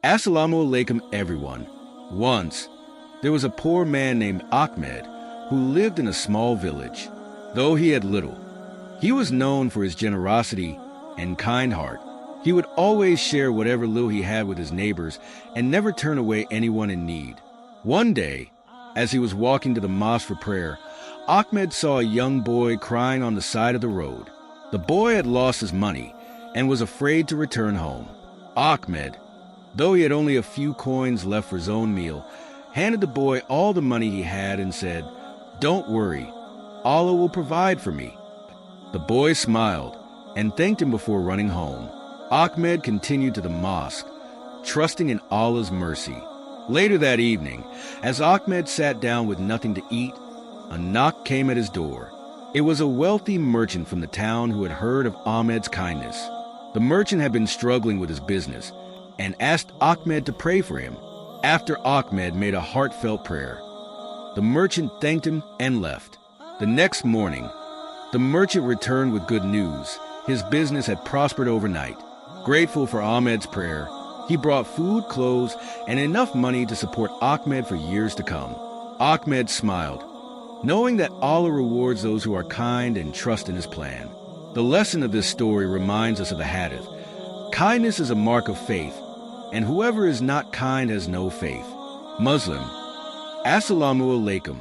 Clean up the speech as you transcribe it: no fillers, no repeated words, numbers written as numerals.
Assalamu alaikum, everyone. Once, there was a poor man named Ahmed who lived in a small village. Though he had little, he was known for his generosity and kind heart. He would always share whatever little he had with his neighbors and never turn away anyone in need. One day, as he was walking to the mosque for prayer, Ahmed saw a young boy crying on the side of the road. The boy had lost his money and was afraid to return home. Ahmed, though he had only a few coins left for his own meal, handed the boy all the money he had and said, "Don't worry, Allah will provide for me." The boy smiled and thanked him before running home. Ahmed continued to the mosque, trusting in Allah's mercy. Later that evening, as Ahmed sat down with nothing to eat, a knock came at his door. It was a wealthy merchant from the town who had heard of Ahmed's kindness. The merchant had been struggling with his business and asked Ahmed to pray for him. After Ahmed made a heartfelt prayer, the merchant thanked him and left. The next morning, the merchant returned with good news. His business had prospered overnight. Grateful for Ahmed's prayer, he brought food, clothes, and enough money to support Ahmed for years to come. Ahmed smiled, knowing that Allah rewards those who are kind and trust in His plan. The lesson of this story reminds us of the Hadith. Kindness is a mark of faith, and whoever is not kind has no faith. Muslim, Assalamu alaikum.